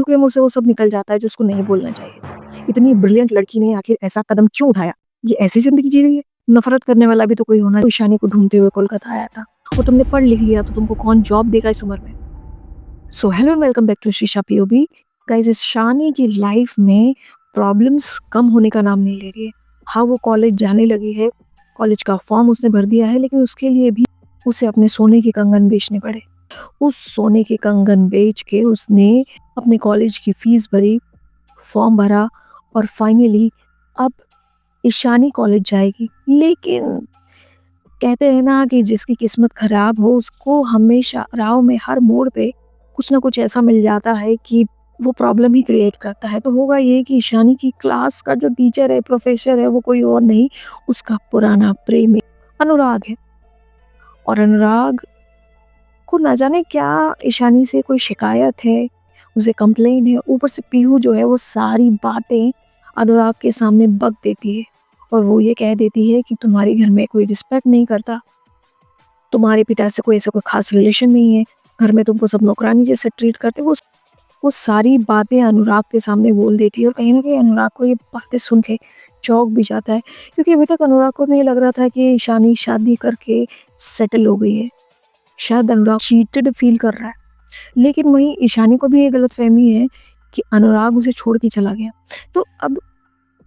पीहू के मुँह से वो सब निकल जाता है जो उसको नहीं बोलना चाहिए था। इतनी ब्रिलियंट लड़की ने आखिर ऐसा कदम क्यों उठाया? ये ऐसी ज़िंदगी जी रही है? नफ़रत करने वाला भी तो कोई होना, ईशानी को ढूँढते हुए कोलकाता आया था और तुमने पढ़ लिख लिया तो तुमको कौन जॉब देगा इस उम्र में? So hello and welcome back to Sheesha POV. Guys, इस शानी की लाइफ में प्रॉब्लम्स कम होने का नाम नहीं ले रही है। हाँ, वो कॉलेज जाने लगी है, कॉलेज का फॉर्म उसने भर दिया है, लेकिन उसके लिए भी उसे अपने सोने के कंगन बेचने पड़े। उस सोने के कंगन बेच के उसने अपने कॉलेज की फीस भरी, फॉर्म भरा और फाइनली अब ईशानी कॉलेज जाएगी। लेकिन कहते हैं ना कि जिसकी किस्मत खराब हो उसको हमेशा राह में हर मोड़ पे कुछ ना कुछ ऐसा मिल जाता है कि वो प्रॉब्लम ही क्रिएट करता है। तो होगा ये कि ईशानी की क्लास का जो टीचर है, प्रोफेसर है, वो कोई और नहीं, उसका पुराना प्रेमी अनुराग है। और अनुराग को ना जाने क्या ईशानी से कोई शिकायत है, उसे कंप्लेन है। ऊपर से पीहू जो है वो सारी बातें अनुराग के सामने बक देती है और वो ये कह देती है कि तुम्हारे घर में कोई रिस्पेक्ट नहीं करता, तुम्हारे पिता से कोई ऐसा कोई खास रिलेशन नहीं है, घर में तुमको सब नौकरानी जैसे ट्रीट करते। वो सारी बातें अनुराग के सामने बोल देती है और कहीं न कहीं अनुराग को ये बातें सुन के चौंक भी जाता है, क्योंकि अभी तक अनुराग को नहीं लग रहा था कि ईशानी शादी करके सेटल हो गई है। शायद अनुराग चीटेड फील कर रहा है, लेकिन वहीं ईशानी को भी ये गलतफ़हमी है कि अनुराग उसे छोड़ के चला गया। तो अब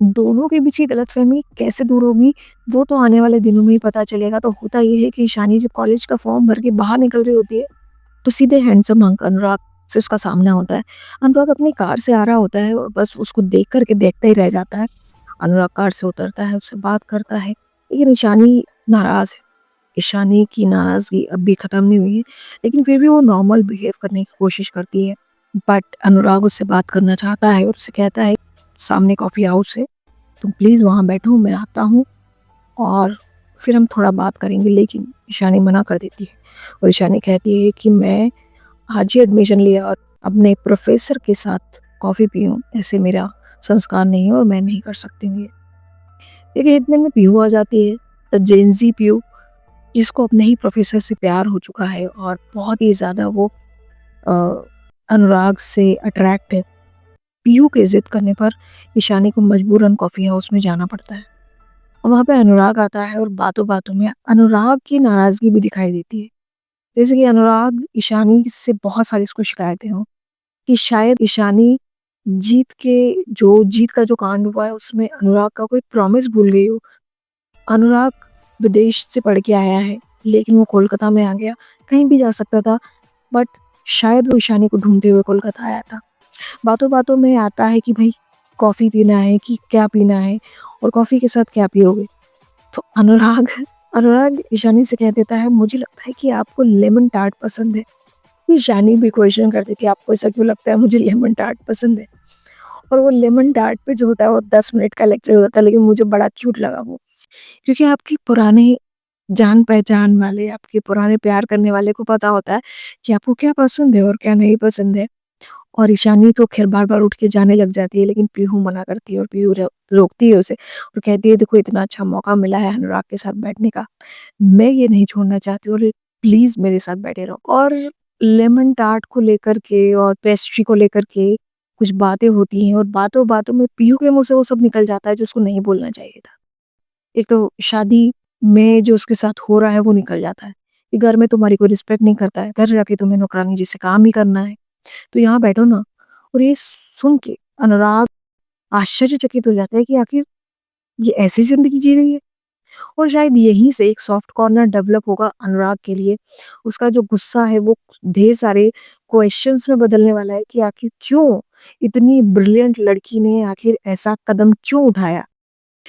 दोनों के बीच ये गलतफ़हमी कैसे दूर होगी, वो तो आने वाले दिनों में ही पता चलेगा। तो होता ये है कि ईशानी जब कॉलेज का फॉर्म भर के बाहर निकल रही होती है, तो सीधे हैंडसम अंक अनुराग से उसका सामना होता है। अनुराग अपनी कार से आ रहा होता है और बस उसको देख कर के देखता ही रह जाता है। अनुराग कार से उतरता है, उससे बात करता है, लेकिन ईशानी नाराज़ है। ईशानी की नाराज़गी अब भी ख़त्म नहीं हुई है, लेकिन फिर भी वो नॉर्मल बिहेव करने की कोशिश करती है। बट अनुराग उससे बात करना चाहता है और उसे कहता है, सामने कॉफ़ी हाउस है, तुम प्लीज़ वहाँ बैठो, मैं आता हूँ और फिर हम थोड़ा बात करेंगे। लेकिन ईशानी मना कर देती है और ईशानी कहती है कि मैं आज ही एडमिशन लिया और अपने प्रोफ़ेसर के साथ कॉफ़ी पीऊँ, ऐसे मेरा संस्कार नहीं है और मैं नहीं कर सकती हूँ ये। देखिए, इतने में पीहू आ जाती है, द जेन ज़ी पीहू, जिसको अपने ही प्रोफ़ेसर से प्यार हो चुका है और बहुत ही ज़्यादा वो अ, अनुराग से अट्रैक्ट है। पीहू के ज़िद करने पर ईशानी को मजबूरन कॉफ़ी हाउस में जाना पड़ता है और वहाँ पे अनुराग आता है और बातों-बातों में अनुराग की नाराज़गी भी दिखाई देती है। जैसे कि अनुराग ईशानी से बहुत सारी उसको शिकायतें हों कि शायद ईशानी जीत का जो कांड हुआ है उसमें अनुराग का कोई प्रॉमिस भूल गई हो। अनुराग विदेश से पढ़ के आया है, लेकिन वो कोलकाता में आ गया, कहीं भी जा सकता था, बट शायद वो ईशानी को ढूँढते हुए कोलकाता आया था। बातों-बातों में आता है कि भई कॉफ़ी पीना है कि क्या पीना है और कॉफ़ी के साथ क्या पियोगे? तो अनुराग अनुराग ईशानी से कह देता है, मुझे लगता है कि आपको लेमन टार्ट पसंद है। ईशानी भी क्वेश्चन करती थी, आपको ऐसा क्यों लगता है मुझे लेमन टार्ट पसंद है? और वो लेमन टार्ट पे जो होता है वो 10 मिनट का लेक्चर होता है, लेकिन मुझे बड़ा क्यूट लगा वो। क्योंकि आपके पुराने जान-पहचान वाले, आपके पुराने प्यार करने वाले को पता होता है कि आपको क्या पसंद है और क्या नहीं पसंद है। और ईशानी तो ख़ैर बार-बार उठ के जाने लग जाती है, लेकिन पीहू मना करती है और पीहू रोकती है उसे और कहती है, देखो इतना अच्छा मौका मिला है अनुराग के साथ बैठने का, मैं ये नहीं छोड़ना चाहती और प्लीज़ मेरे साथ बैठे रहो। और लेमन टार्ट को लेकर के और पेस्ट्री को लेकर के कुछ बातें होती हैं और बातों-बातों में पीहू के मुँह से वो सब निकल जाता है जो उसको नहीं बोलना चाहिए था। एक तो शादी में जो उसके साथ हो रहा है वो निकल जाता है कि घर में तुम्हारी कोई रिस्पेक्ट नहीं करता है, घर जाके तुम्हें नौकरानी जैसे काम ही करना है, तो यहाँ बैठो ना। और ये सुन के अनुराग आश्चर्यचकित हो जाता है कि आखिर ये ऐसी ज़िंदगी जी रही है। और शायद यहीं से एक सॉफ्ट कॉर्नर डेवलप होगा अनुराग के लिए। उसका जो गुस्सा है वो ढेर सारे क्वेश्चंस में बदलने वाला है कि आखिर क्यों इतनी ब्रिलियंट लड़की ने आखिर ऐसा कदम क्यों उठाया?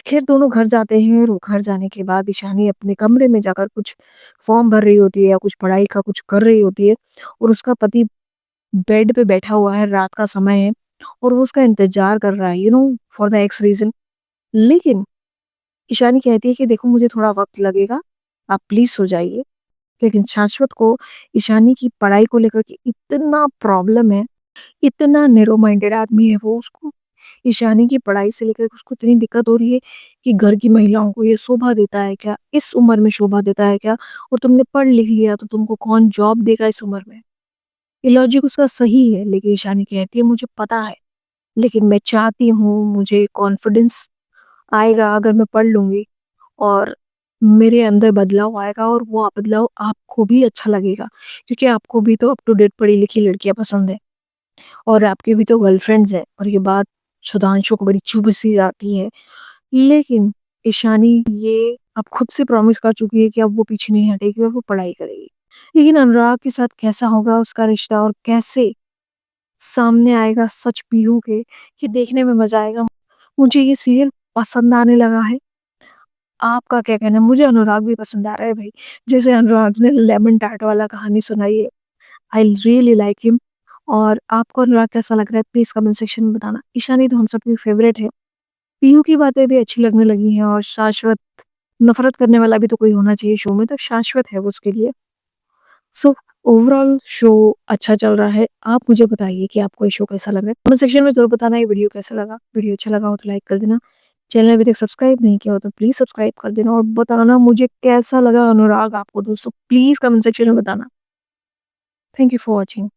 खैर दोनों घर जाते हैं और वो घर जाने के बाद ईशानी अपने कमरे में जाकर कुछ फॉर्म भर रही होती है या कुछ पढ़ाई का कुछ कर रही होती है और उसका पति बेड पे बैठा हुआ है, रात का समय है और वो उसका इंतज़ार कर रहा है, फॉर द एक्स रीज़न। लेकिन ईशानी कहती है कि देखो मुझे थोड़ा वक़्त लगेगा, आप प्लीज़ सो जाइए। लेकिन शाश्वत को ईशानी की पढ़ाई को लेकर के इतना प्रॉब्लम है, इतना नैरो माइंडेड आदमी है वो, उसको ईशानी की पढ़ाई से लेकर उसको इतनी दिक्कत हो रही है कि घर की महिलाओं को ये शोभा देता है क्या? इस उम्र में शोभा देता है क्या? और तुमने पढ़ लिख लिया तो तुमको कौन जॉब देगा इस उम्र में? ये लॉजिक उसका सही है, लेकिन ईशानी कहती है मुझे पता है, लेकिन मैं चाहती हूँ, मुझे कॉन्फिडेंस आएगा अगर मैं पढ़ लूँगी और मेरे अंदर बदलाव आएगा और वो बदलाव आपको भी अच्छा लगेगा, क्योंकि आपको भी तो अप टू डेट पढ़ी-लिखी लड़कियाँ पसंद हैं और आपकी भी तो गर्लफ्रेंड्स हैं और ये बात सुधांशु को बड़ी चुभ-सी जाती है। लेकिन ईशानी ये अब खुद से प्रॉमिस कर चुकी है कि अब वो पीछे नहीं हटेगी और वो पढ़ाई करेगी। लेकिन अनुराग के साथ कैसा होगा उसका रिश्ता और कैसे सामने आएगा सच पीहू के, ये देखने में मज़ा आएगा। मुझे ये सीरियल पसंद आने लगा है। आपका क्या कहना है? मुझे अनुराग भी पसंद आ रहा है भई। जैसे अनुराग ने लेमन टार्ट वाला कहानी सुनाई है, आई रियली लाइक हिम। और आपको अनुराग कैसा लग रहा है प्लीज़ कमेंट सेक्शन में बताना। ईशानी तो हम सबकी फेवरेट है। पीहू की बातें भी अच्छी लगने लगी हैं और शाश्वत नफ़रत करने वाला भी तो कोई होना चाहिए शो में, तो शाश्वत है वो उसके लिए। सो ओवरऑल शो अच्छा चल रहा है। आप मुझे बताइए कि आपको ये शो कैसा लगा? कमेंट सेक्शन में ज़रूर बताना ये वीडियो कैसा लगा। वीडियो अच्छा लगा हो तो लाइक कर देना। चैनल अभी तक सब्सक्राइब नहीं किया हो तो प्लीज़ सब्सक्राइब कर देना और बताना मुझे कैसा लगा अनुराग आपको दोस्तों प्लीज़ कमेंट सेक्शन में बताना। Thank you for watching.